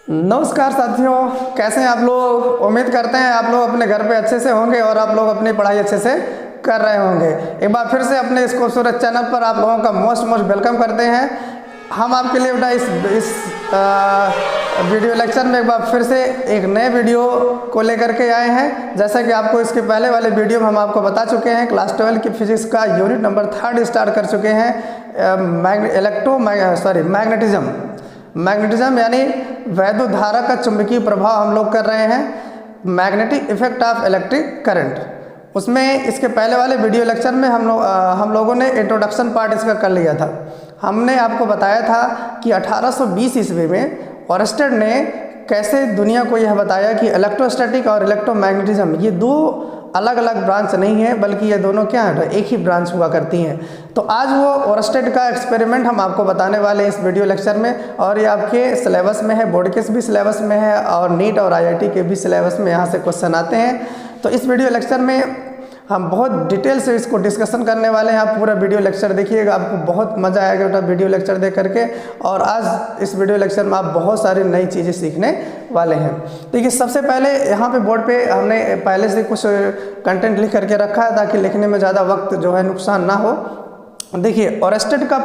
नमस्कार साथियों, कैसे हैं आप लोग। उम्मीद करते हैं आप लोग अपने घर पे अच्छे से होंगे और आप लोग अपनी पढ़ाई अच्छे से कर रहे होंगे। एक बार फिर से अपने इस खूबसूरत चैनल पर आप लोगों का मोस्ट वेलकम करते हैं। हम आपके लिए बेटा इस वीडियो लेक्चर में एक बार फिर से एक नए वीडियो को लेकर के आए हैं। जैसा कि आपको इसके पहले वाले वीडियो में हम आपको बता चुके हैं, क्लास 12 की फिजिक्स का यूनिट नंबर 3 स्टार्ट कर चुके हैं। मैग्नेटिज्म यानी वैद्युत धारा का चुंबकीय प्रभाव हम लोग कर रहे हैं। Magnetic effect of electric current, उसमें इसके पहले वाले वीडियो लेक्चर में हम लोगों ने इंट्रोडक्शन पार्ट इसका कर लिया था। हमने आपको बताया था कि 1820 ईस्वी में ऑरस्टेड ने कैसे दुनिया को यह बताया कि इलेक्ट्रोस्टैटिक और इलेक्ट्रोमैग्नेटिज्म ये दो अलग अलग ब्रांच नहीं है, बल्कि ये दोनों क्या है, एक ही ब्रांच हुआ करती हैं। तो आज वो ऑरस्टेड का एक्सपेरिमेंट हम आपको बताने वाले हैं इस वीडियो लेक्चर में, और ये आपके सिलेबस में है, बोर्ड के भी सिलेबस में है और नीट और आईआईटी के भी सिलेबस में यहाँ से क्वेश्चन आते हैं। तो इस वीडियो लेक्चर में हम बहुत डिटेल से इसको डिस्कशन करने वाले हैं। आप पूरा वीडियो लेक्चर देखिएगा, आपको बहुत मज़ा आएगा बेटा वीडियो लेक्चर देख करके। और आज इस वीडियो लेक्चर में आप बहुत सारी नई चीज़ें सीखने वाले हैं। देखिए, सबसे पहले यहाँ पे बोर्ड पे हमने पहले से कुछ कंटेंट लिख करके रखा है ताकि लिखने में ज़्यादा वक्त जो है नुकसान ना हो। देखिए, ऑरस्टेड का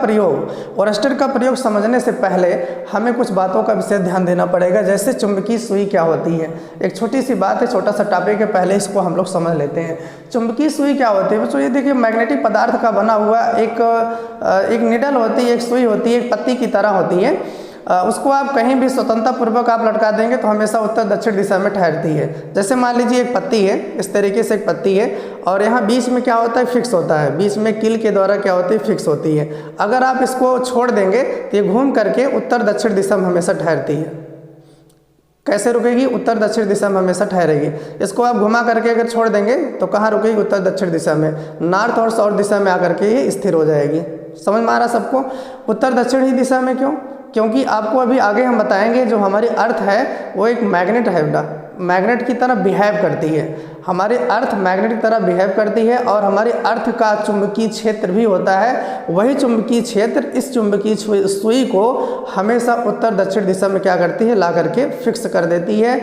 प्रयोग समझने से पहले हमें कुछ बातों का विशेष ध्यान देना पड़ेगा। जैसे चुंबकीय सुई क्या होती है, एक छोटी सी बात है, छोटा सा टॉपिक है, पहले इसको हम लोग समझ लेते हैं। चुंबकीय सुई क्या होती है बच्चों? ये देखिए, मैग्नेटिक पदार्थ का बना हुआ एक निडल होती है, एक सुई होती है, एक पत्ती की तरह होती है। उसको आप कहीं भी स्वतंत्रता पूर्वक आप लटका देंगे तो हमेशा उत्तर दक्षिण दिशा में ठहरती है। जैसे मान लीजिए एक पत्ती है, इस तरीके से एक पत्ती है, और यहाँ बीच में क्या होता है, फिक्स होता है, बीच में कील के द्वारा क्या होती है, फिक्स होती है। अगर आप इसको छोड़ देंगे तो ये घूम करके उत्तर दक्षिण दिशा में हमेशा ठहरती है। कैसे रुकेगी? उत्तर दक्षिण दिशा में हमेशा ठहरेगी। इसको आप घुमा करके अगर छोड़ देंगे तो कहाँ रुकेगी? उत्तर दक्षिण दिशा में, नॉर्थ और साउथ दिशा में आकर के ये स्थिर हो जाएगी। समझ में आ रहा सबको? उत्तर दक्षिण ही दिशा में क्यों? क्योंकि आपको अभी आगे हम बताएंगे जो हमारी अर्थ है वो एक मैग्नेट है बेटा, मैग्नेट की तरह बिहेव करती है। हमारी अर्थ मैग्नेट की तरह बिहेव करती है और हमारी अर्थ का चुंबकीय क्षेत्र भी होता है। वही चुंबकीय क्षेत्र इस चुंबकीय सुई को हमेशा उत्तर दक्षिण दिशा में क्या करती है, ला करके फिक्स कर देती है।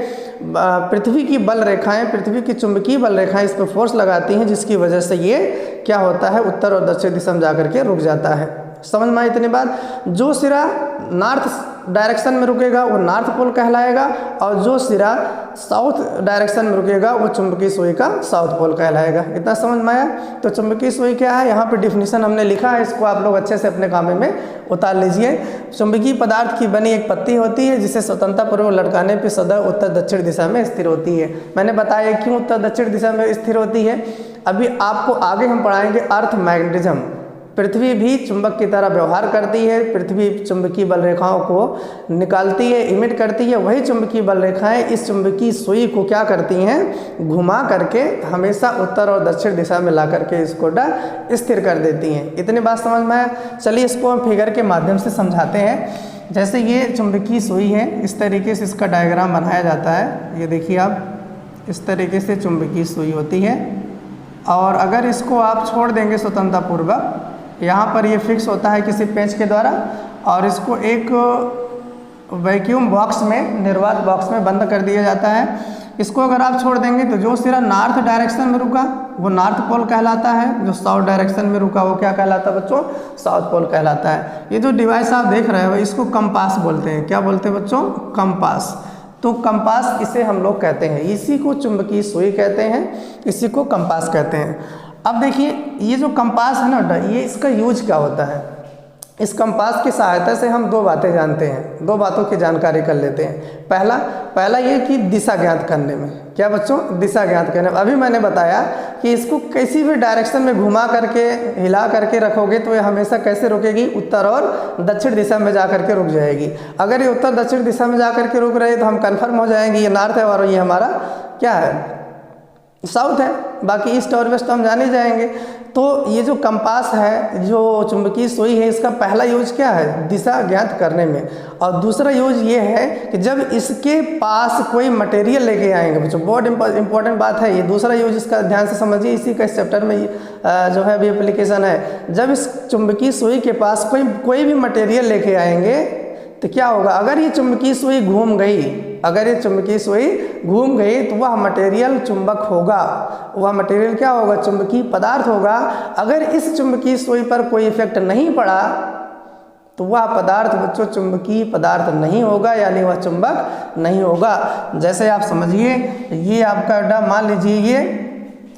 पृथ्वी की बल रेखाएं, पृथ्वी की चुंबकीय बल रेखाएं इस पर फोर्स लगाती हैं, जिसकी वजह से ये क्या होता है, उत्तर और दक्षिण दिशा में जा करके रुक जाता है। समझ में आई इतनी बात? जो सिरा नॉर्थ डायरेक्शन में रुकेगा वो नॉर्थ पोल कहलाएगा, और जो सिरा साउथ डायरेक्शन में रुकेगा वो चुंबकीय सुई का साउथ पोल कहलाएगा। इतना समझ में आया? तो चुंबकीय सुई क्या है, यहाँ पे डिफिनीशन हमने लिखा है, इसको आप लोग अच्छे से अपने कामे में उतार लीजिए। चुंबकीय पदार्थ की बनी एक पत्ती होती है जिसे स्वतंत्रता पूर्वक लटकाने पर सदैव उत्तर दक्षिण दिशा में स्थिर होती है। मैंने बताया क्यों उत्तर दक्षिण दिशा में स्थिर होती है। अभी आपको आगे हम पढ़ाएंगे अर्थ मैग्नेटिज्म। पृथ्वी भी चुंबक की तरह व्यवहार करती है, पृथ्वी चुंबकीय बल रेखाओं को निकालती है, इमिट करती है। वही चुंबकीय बल रेखाएं इस चुंबकीय सुई को क्या करती हैं, घुमा करके हमेशा उत्तर और दक्षिण दिशा में ला करके इसको स्थिर कर देती हैं। इतनी बात समझ में आया? चलिए इसको हम फिगर के माध्यम से समझाते हैं। जैसे ये चुंबकीय सुई है, इस तरीके से इसका डायग्राम बनाया जाता है। ये देखिए आप, इस तरीके से चुंबकीय सुई होती है, और अगर इसको आप छोड़ देंगे स्वतंत्रता पूर्वक, यहाँ पर ये फिक्स होता है किसी पेंच के द्वारा, और इसको एक वैक्यूम बॉक्स में, निर्वात बॉक्स में बंद कर दिया जाता है। इसको अगर आप छोड़ देंगे तो जो सिरा नॉर्थ डायरेक्शन में रुका वो नॉर्थ पोल कहलाता है, जो साउथ डायरेक्शन में रुका वो क्या कहलाता है बच्चों? साउथ पोल कहलाता है। ये जो डिवाइस आप देख रहे हो इसको कंपास बोलते हैं। क्या बोलते हैं बच्चों? कंपास। तो कंपास इसे हम लोग कहते हैं, इसी को चुंबकीय सुई कहते हैं, इसी को कंपास कहते हैं। अब देखिए, ये जो कंपास है ना, ये इसका यूज क्या होता है? इस कंपास की सहायता से हम दो बातें जानते हैं, दो बातों की जानकारी कर लेते हैं। पहला ये कि दिशा ज्ञात करने में, क्या बच्चों? दिशा ज्ञात करने में। अभी मैंने बताया कि इसको किसी भी डायरेक्शन में घुमा करके, हिला करके रखोगे तो ये हमेशा कैसे रुकेगी? उत्तर और दक्षिण दिशा में जा करके रुक जाएगी। अगर ये उत्तर दक्षिण दिशा में जा करके रुक रही है तो हम कन्फर्म हो जाएंगे ये नॉर्थ है और ये हमारा क्या है, साउथ है। बाकी ईस्ट और वेस्ट तो हम जान ही जाएंगे। तो ये जो कंपास है, जो चुंबकीय सुई है, इसका पहला यूज क्या है? दिशा ज्ञात करने में। और दूसरा यूज ये है कि जब इसके पास कोई मटेरियल लेके आएंगे, बच्चों बहुत इंपॉर्टेंट बात है ये। दूसरा यूज इसका ध्यान से समझिए, इसी का इस चैप्टर में जो है अभी एप्लीकेशन है। जब इस चुंबकीय सुई के पास कोई भी मटेरियल लेके आएंगे तो क्या होगा, अगर ये चुंबकीय सुई घूम गई, अगर ये चुंबकीय सुई घूम गई तो वह मटेरियल चुंबक होगा, वह मटेरियल क्या होगा, चुंबकीय पदार्थ होगा। अगर इस चुंबकीय सुई पर कोई इफेक्ट नहीं पड़ा तो वह पदार्थ बच्चों चुंबकीय पदार्थ नहीं होगा, यानी वह चुंबक नहीं होगा। जैसे आप समझिए, ये आपका बेटा मान लीजिए ये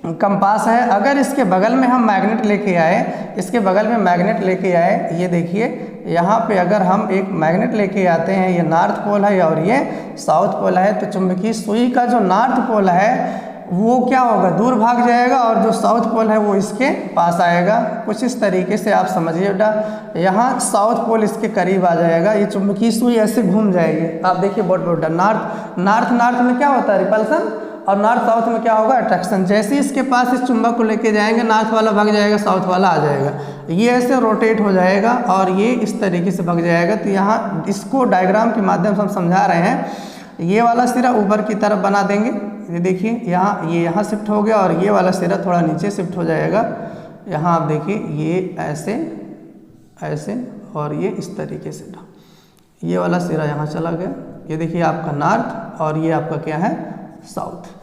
कंपास है, अगर इसके बगल में हम मैग्नेट लेके आए, इसके बगल में मैग्नेट लेके आए, ये देखिए यहाँ पे अगर हम एक मैग्नेट लेके आते हैं, ये नॉर्थ पोल है और ये साउथ पोल है, तो चुंबकीय सुई का जो नॉर्थ पोल है वो क्या होगा, दूर भाग जाएगा, और जो साउथ पोल है वो इसके पास आएगा। कुछ इस तरीके से आप समझिए बेटा, यहाँ साउथ पोल इसके करीब आ जाएगा, ये चुंबकीय सुई ऐसे घूम जाएगी। आप देखिए बोर्ड पर बेटा, नॉर्थ में क्या होता है, रिपल्सन, और नॉर्थ साउथ में क्या होगा, अट्रैक्शन। जैसे ही इसके पास इस चुंबक को लेके जाएंगे, नॉर्थ वाला भाग जाएगा, साउथ वाला आ जाएगा, ये ऐसे रोटेट हो जाएगा और ये इस तरीके से भाग जाएगा। तो यहाँ इसको डायग्राम के माध्यम से हम समझा रहे हैं। ये वाला सिरा ऊपर की तरफ बना देंगे, ये देखिए यहाँ, ये यहाँ शिफ्ट हो गया और ये वाला सिरा थोड़ा नीचे शिफ्ट हो जाएगा। यहाँ आप देखिए ये ऐसे ऐसे और ये इस तरीके से, ये वाला सिरा यहाँ चला गया, ये देखिए आपका नॉर्थ और ये आपका क्या है, साउथ।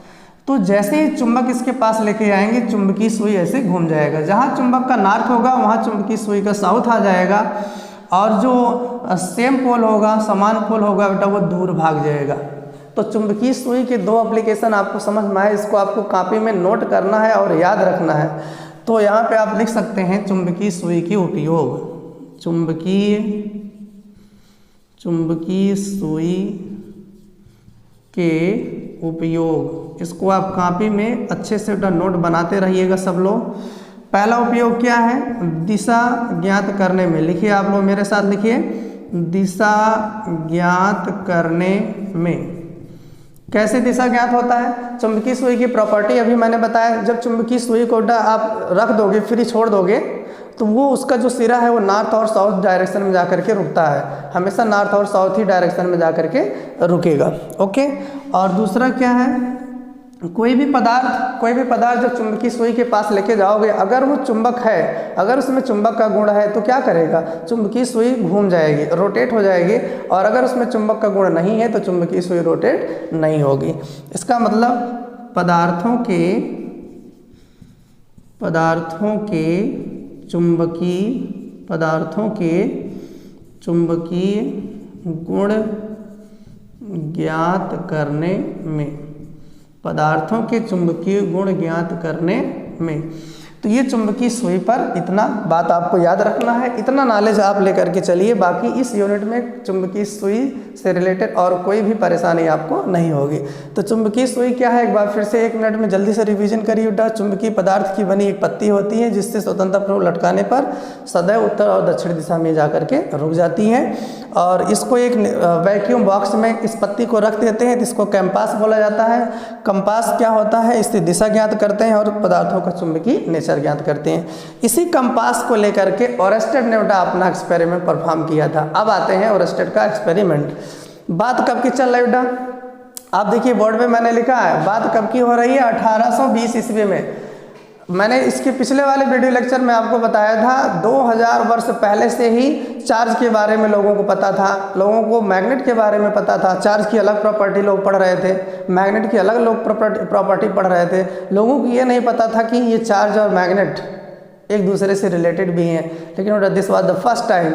तो जैसे ही चुंबक इसके पास लेके आएंगे, चुंबकीय सुई ऐसे घूम जाएगा, जहाँ चुंबक का नॉर्थ होगा वहाँ चुंबकीय सुई का साउथ आ जाएगा, और जो सेम पोल होगा, समान पोल होगा बेटा, वो दूर भाग जाएगा। तो चुंबकीय सुई के दो एप्लीकेशन आपको समझ में आए, इसको आपको कॉपी में नोट करना है और याद रखना है। तो यहाँ पे आप लिख सकते हैं चुंबकीय सुई के उपयोग, चुंबकीय सुई के उपयोग, इसको आप कॉपी में अच्छे से नोट बनाते रहिएगा सब लोग। पहला उपयोग क्या है, दिशा ज्ञात करने में। लिखिए आप लोग मेरे साथ, लिखिए, दिशा ज्ञात करने में। कैसे दिशा ज्ञात होता है, चुंबकीय सुई की प्रॉपर्टी अभी मैंने बताया, जब चुंबकीय सुई को आप रख दोगे, फ्री छोड़ दोगे, तो वो उसका जो सिरा है वो नॉर्थ और साउथ डायरेक्शन में जाकर के रुकता है, हमेशा नॉर्थ और साउथ ही डायरेक्शन में जाकर के रुकेगा। ओके, और दूसरा क्या है, कोई भी पदार्थ जब चुंबकीय सुई के पास लेके जाओगे, अगर वो चुंबक है, अगर उसमें चुंबक का गुण है तो क्या करेगा, चुंबकीय सुई घूम जाएगी, रोटेट हो जाएगी, और अगर उसमें चुंबक का गुण नहीं है तो चुंबकीय सुई रोटेट नहीं होगी। इसका मतलब पदार्थों के चुंबकीय गुण ज्ञात करने में, पदार्थों के चुंबकीय गुण ज्ञात करने में। तो ये चुंबकीय सुई पर इतना बात आपको याद रखना है, इतना नॉलेज आप लेकर के चलिए। बाकी इस यूनिट में चुंबकीय सुई से रिलेटेड और कोई भी परेशानी आपको नहीं होगी। तो चुंबकीय सुई क्या है, एक बार फिर से 1 मिनट में जल्दी से रिवीजन करिए बेटा। चुंबकीय पदार्थ की बनी एक पत्ती होती है, जिससे स्वतंत्र प्रयोग लटकाने पर सदैव उत्तर और दक्षिण दिशा में जा करके रुक जाती है, और इसको एक वैक्यूम बॉक्स में इस पत्ती को रख देते हैं, जिसको कैंपास बोला जाता है। कंपास क्या होता है, इससे दिशा ज्ञात करते हैं और पदार्थों का चुंबकीय नेचर ज्ञात करते हैं। इसी कंपास को लेकर के ओरेस्टेड ने बेटा अपना एक्सपेरिमेंट परफॉर्म किया था। अब आते हैं ओरेस्टेड का एक्सपेरिमेंट। बात कब की चल रही है बेटा, आप देखिए बोर्ड पे मैंने लिखा है, बात कब की हो रही है, 1820 ईस्वी में। मैंने इसके पिछले वाले वीडियो लेक्चर में आपको बताया था 2000 वर्ष पहले से ही चार्ज के बारे में लोगों को पता था, लोगों को मैग्नेट के बारे में पता था। चार्ज की अलग प्रॉपर्टी लोग पढ़ रहे थे, मैग्नेट की अलग लोग प्रॉपर्टी पढ़ रहे थे। लोगों को ये नहीं पता था कि ये चार्ज और मैग्नेट एक दूसरे से रिलेटेड भी हैं। लेकिन this was the first time,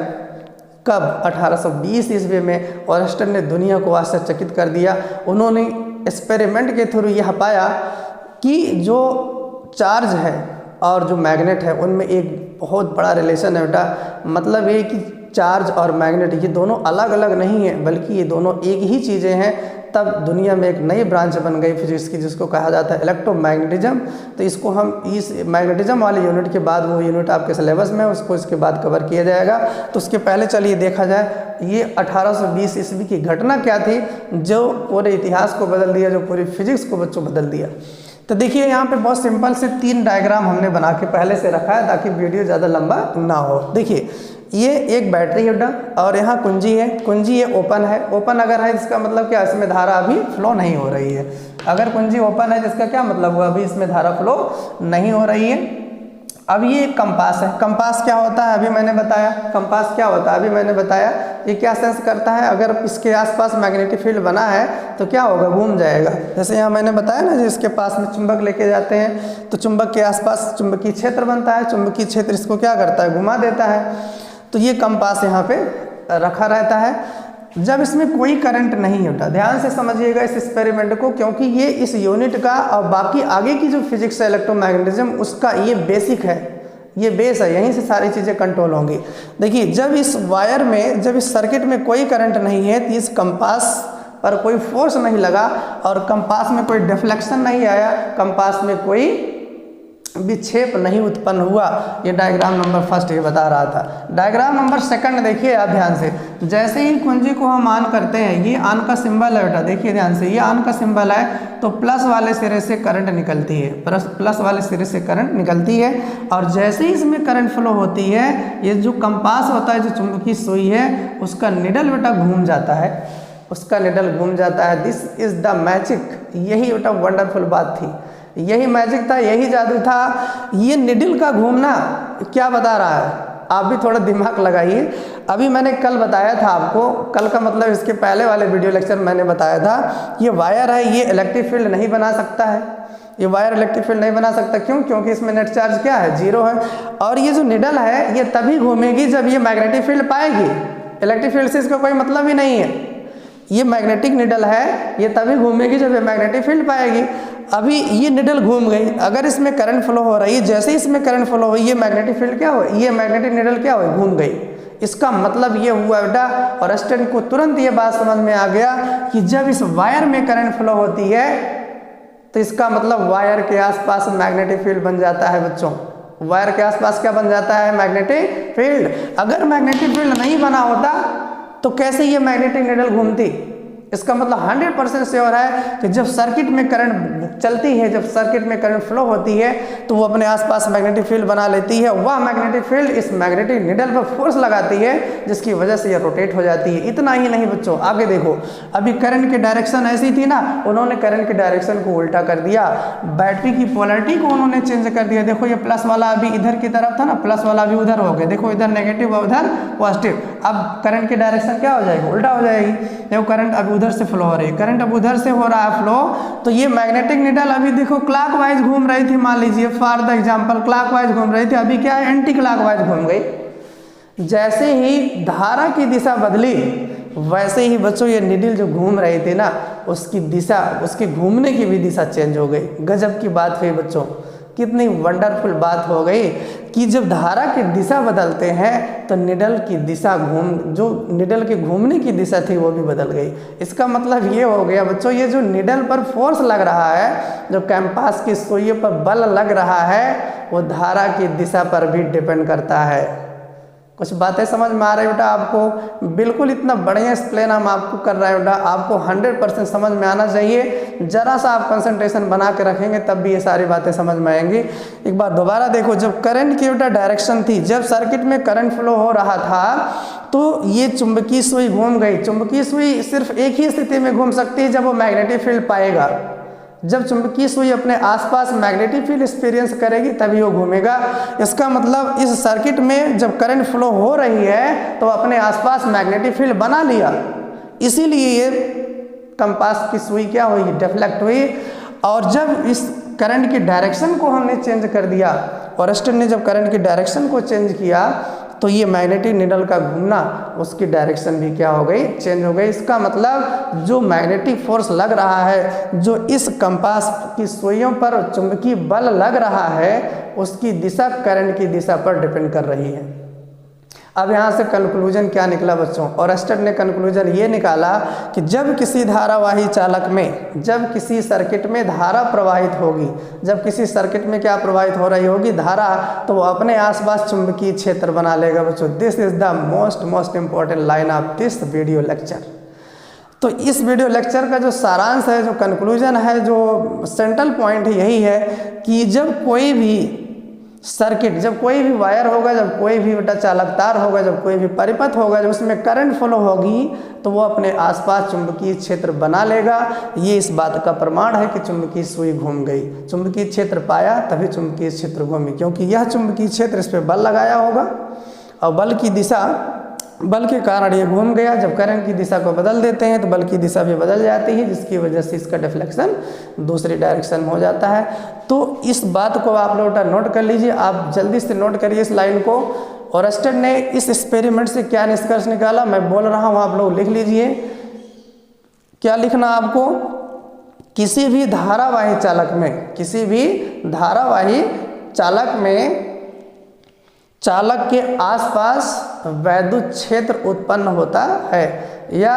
कब, 1820 ईस्वी में ओरेस्टेड ने दुनिया को आश्चर्यचकित कर दिया। उन्होंने एक्सपेरिमेंट के थ्रू यह पाया कि जो चार्ज है और जो मैग्नेट है उनमें एक बहुत बड़ा रिलेशन है बेटा। मतलब ये कि चार्ज और मैग्नेट ये दोनों अलग अलग नहीं है, बल्कि ये दोनों एक ही चीज़ें हैं। तब दुनिया में एक नई ब्रांच बन गई फिजिक्स की, जिसको कहा जाता है इलेक्ट्रोमैग्नेटिज्म। तो इसको हम इस मैग्नेटिज्म वाले यूनिट के बाद, वो यूनिट आपके सिलेबस में, उसको इसके बाद कवर किया जाएगा। तो उसके पहले चलिए देखा जाए ये 1820 ईस्वी की घटना क्या थी जो पूरे इतिहास को बदल दिया, जो पूरी फिजिक्स को बच्चों बदल दिया। तो देखिए यहाँ पे बहुत सिंपल से 3 डायग्राम हमने बना के पहले से रखा है ताकि वीडियो ज़्यादा लंबा ना हो। देखिए ये एक बैटरी है बेटा, और यहाँ कुंजी है, कुंजी ये ओपन है। ओपन अगर है इसका मतलब क्या, इसमें धारा अभी फ्लो नहीं हो रही है। अगर कुंजी ओपन है जिसका क्या मतलब हुआ, अभी इसमें धारा फ्लो नहीं हो रही है। अब ये एक कंपास है। कंपास क्या होता है अभी मैंने बताया, कंपास क्या होता है अभी मैंने बताया। ये क्या सेंस करता है, अगर इसके आसपास मैग्नेटिक फील्ड बना है तो क्या होगा, घूम जाएगा। जैसे यहाँ मैंने बताया ना, जिसके पास में चुंबक लेके जाते हैं तो चुंबक के आसपास चुंबकीय क्षेत्र बनता है, चुंबकीय क्षेत्र इसको क्या करता है, घुमा देता है। तो ये कंपास यहाँ पे रखा रहता है जब इसमें कोई करंट नहीं होता। ध्यान से समझिएगा इस एक्सपेरिमेंट को, क्योंकि ये इस यूनिट का और बाकी आगे की जो फिजिक्स है इलेक्ट्रोमैग्नेटिज्म उसका ये बेसिक है, ये बेस है, यहीं से सारी चीज़ें कंट्रोल होंगी। देखिए जब इस वायर में, जब इस सर्किट में कोई करंट नहीं है तो इस कंपास पर कोई फोर्स नहीं लगा और कंपास में कोई डिफ्लेक्शन नहीं आया, कंपास में कोई विक्षेप नहीं उत्पन्न हुआ। ये डायग्राम नंबर फर्स्ट ये बता रहा था। डायग्राम नंबर सेकंड देखिए आप ध्यान से, जैसे ही कुंजी को हम ऑन करते हैं, ये ऑन का सिंबल है बेटा, देखिए ध्यान से, ये ऑन का सिंबल है तो प्लस वाले सिरे से करंट निकलती है, प्लस वाले सिरे से करंट निकलती है। और जैसे ही इसमें करंट फ्लो होती है, ये जो कंपास होता है, जो चुंबकीय सुई है, उसका निडल बेटा घूम जाता है, उसका निडल घूम जाता है। दिस इज द मैजिक, यही बेटा वंडरफुल बात थी, यही मैजिक था, यही जादू था। ये निडल का घूमना क्या बता रहा है, आप भी थोड़ा दिमाग लगाइए। अभी मैंने कल बताया था आपको, कल का मतलब इसके पहले वाले वीडियो लेक्चर मैंने बताया था, ये वायर है, ये इलेक्ट्रिक फील्ड नहीं बना सकता है, ये वायर इलेक्ट्रिक फील्ड नहीं बना सकता। क्यों? क्योंकि इसमें नेट चार्ज क्या है, 0 है। और ये जो निडल है ये तभी घूमेगी जब ये मैग्नेटिक फील्ड पाएगी, इलेक्ट्रिक फील्ड से इसका कोई मतलब ही नहीं है। ये मैग्नेटिक निडल है, ये तभी घूमेगी जब ये मैग्नेटिक फील्ड पाएगी। अभी ये निडल घूम गई, अगर इसमें करंट फ्लो हो रही है, जैसे इसमें करंट फ्लो हुई, ये मैग्नेटिक फील्ड क्या हो, ये मैग्नेटिक निडल क्या हो, घूम गई। इसका मतलब ये हुआ बेटा, और स्टूडेंट को तुरंत ये बात समझ में आ गया कि जब इस वायर में करंट फ्लो होती है तो इसका मतलब वायर के आसपास मैग्नेटिक फील्ड बन जाता है बच्चों। वायर के आसपास क्या बन जाता है, मैग्नेटिक फील्ड। अगर मैग्नेटिक फील्ड नहीं बना होता तो कैसे ये मैग्नेटिक निडल घूमती। इसका मतलब 100% श्योर है कि जब सर्किट में करंट चलती है, जब सर्किट में करंट फ्लो होती है तो वो अपने आसपास मैग्नेटिक फील्ड बना लेती है। वह मैग्नेटिक फील्ड इस मैग्नेटिक निडल पर फोर्स लगाती है, जिसकी वजह से ये रोटेट हो जाती है। इतना ही नहीं बच्चों, आगे देखो, अभी करंट की डायरेक्शन ऐसी थी ना, उन्होंने करंट की डायरेक्शन को उल्टा कर दिया, बैटरी की पोलैरिटी को उन्होंने चेंज कर दिया। देखो ये प्लस वाला अभी इधर की तरफ था ना, प्लस वाला अभी उधर हो गया, देखो इधर नेगेटिव और उधर पॉजिटिव। अब करंट की डायरेक्शन क्या हो जाएगी, उल्टा हो जाएगी। देखो करंट अभी उधर से फ्लो हो रही है, करंट अब उधर से हो रहा है फ्लो, तो ये मैग्नेटिक निडल अभी देखो क्लॉकवाइज घूम रही थी, मान लीजिए फॉर द एग्जांपल क्लॉकवाइज घूम रही थी, अभी क्या है, एंटी क्लॉकवाइज घूम गई। जैसे ही धारा की दिशा बदली, वैसे ही बच्चों ये निडल जो घूम रही थी ना, उसकी दिशा, उसकी घूमने की भी दिशा चेंज हो गई। गजब की बात हुई बच्चों, कितनी वंडरफुल बात हो गई कि जब धारा की दिशा बदलते हैं तो निडल की दिशा जो निडल की घूमने की दिशा थी वो भी बदल गई। इसका मतलब ये हो गया बच्चों, ये जो निडल पर फोर्स लग रहा है, जो कंपास की सुई पर बल लग रहा है, वो धारा की दिशा पर भी डिपेंड करता है। कुछ बातें समझ में आ रही है बेटा आपको? बिल्कुल इतना बढ़िया एक्सप्लेन हम आपको कर रहे हैं बेटा, आपको 100% समझ में आना चाहिए। जरा सा आप कंसंट्रेशन बना के रखेंगे तब भी ये सारी बातें समझ में आएंगी। एक बार दोबारा देखो, जब करंट की बेटा डायरेक्शन थी, जब सर्किट में करंट फ्लो हो रहा था तो ये चुंबकीय सुई घूम गई। चुंबकीय सुई सिर्फ एक ही स्थिति में घूम सकती है, जब वो मैग्नेटिक फील्ड पाएगा। जब चुंबकीय सुई अपने आसपास मैग्नेटिक फील्ड एक्सपीरियंस करेगी तभी वो घूमेगा। इसका मतलब इस सर्किट में जब करंट फ्लो हो रही है तो अपने आसपास मैग्नेटिक फील्ड बना लिया, इसीलिए ये कंपास की सुई क्या हुई, डिफ्लेक्ट हुई। और जब इस करंट की डायरेक्शन को हमने चेंज कर दिया, और स्टूडेंट ने जब करंट की डायरेक्शन को चेंज किया तो ये मैग्नेटिक निडल का घूमना, उसकी डायरेक्शन भी क्या हो गई, चेंज हो गई। इसका मतलब जो मैग्नेटिक फोर्स लग रहा है, जो इस कंपास की सुइयों पर चुंबकीय बल लग रहा है, उसकी दिशा करंट की दिशा पर डिपेंड कर रही है। अब यहाँ से कंक्लूजन क्या निकला बच्चों, और स्टड ने कंक्लूजन ये निकाला कि जब किसी धारावाही चालक में, जब किसी सर्किट में धारा प्रवाहित होगी, जब किसी सर्किट में क्या प्रवाहित हो रही होगी, धारा, तो वो अपने आसपास चुंबकीय क्षेत्र बना लेगा बच्चों। This is the most important line of this video lecture. तो इस वीडियो लेक्चर का जो सारांश है, जो कंक्लूजन है, जो सेंट्रल पॉइंट यही है कि जब कोई भी सर्किट, जब कोई भी वायर होगा, जब कोई भी बेटा चालक तार होगा, जब कोई भी परिपथ होगा, जब उसमें करंट फ्लो होगी तो वो अपने आसपास चुंबकीय क्षेत्र बना लेगा। ये इस बात का प्रमाण है कि चुंबकीय सुई घूम गई। चुंबकीय क्षेत्र पाया तभी चुंबकीय क्षेत्र घूमी, क्योंकि यह चुंबकीय क्षेत्र इस पर बल लगाया होगा और बल के कारण ये घूम गया। जब करंट की दिशा को बदल देते हैं तो बल की दिशा भी बदल जाती है, जिसकी वजह से इसका डिफ्लेक्शन दूसरी डायरेक्शन में हो जाता है। तो इस बात को आप लोग नोट कर लीजिए, आप जल्दी से नोट करिए इस लाइन को। ओरस्टेड ने इस एक्सपेरिमेंट से क्या निष्कर्ष निकाला, मैं बोल रहा हूँ, आप लोग लिख लीजिए। क्या लिखना आपको, किसी भी धारावाही चालक में चालक के आसपास वैद्युत क्षेत्र उत्पन्न होता है, या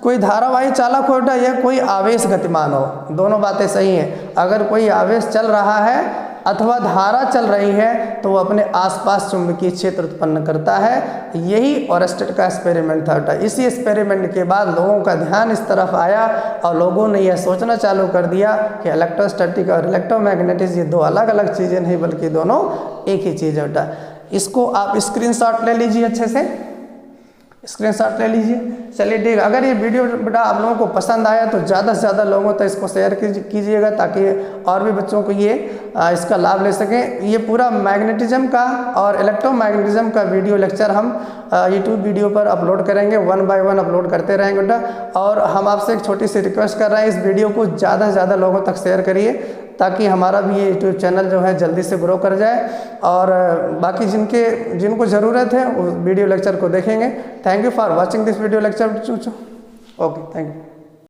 कोई धारावाही चालक हो या कोई आवेश गतिमान हो, दोनों बातें सही हैं। अगर कोई आवेश चल रहा है अथवा धारा चल रही है तो वो अपने आसपास चुंबकीय क्षेत्र उत्पन्न करता है। यही ओरस्टेड का एक्सपेरिमेंट था। इसी एक्सपेरिमेंट के बाद लोगों का ध्यान इस तरफ आया और लोगों ने यह सोचना चालू कर दिया कि इलेक्ट्रोस्टैटिक और इलेक्ट्रोमैग्नेटिक्स ये दो अलग अलग चीज़ें नहीं बल्कि दोनों एक ही चीज़ है बेटा। इसको आप स्क्रीनशॉट ले लीजिए, अच्छे से स्क्रीनशॉट ले लीजिए। चलिए ठीक है, अगर ये वीडियो बेटा आप लोगों को पसंद आया तो ज़्यादा से ज़्यादा लोगों तक इसको शेयर कीजिएगा, ताकि और भी बच्चों को ये इसका लाभ ले सकें। ये पूरा मैग्नेटिज्म का और इलेक्ट्रोमैग्नेटिज्म का वीडियो लेक्चर हम यूट्यूब वीडियो पर अपलोड करेंगे, 1 बाय 1 अपलोड करते रहेंगे बेटा। और हम आपसे एक छोटी सी रिक्वेस्ट कर रहे हैं, इस वीडियो को ज़्यादा से ज़्यादा लोगों तक शेयर करिए, ताकि हमारा भी ये यूट्यूब चैनल जो है जल्दी से ग्रो कर जाए। और बाकी जिनको ज़रूरत है वो वीडियो लेक्चर को देखेंगे। Thank you for watching this video lecture. Okay, thank you.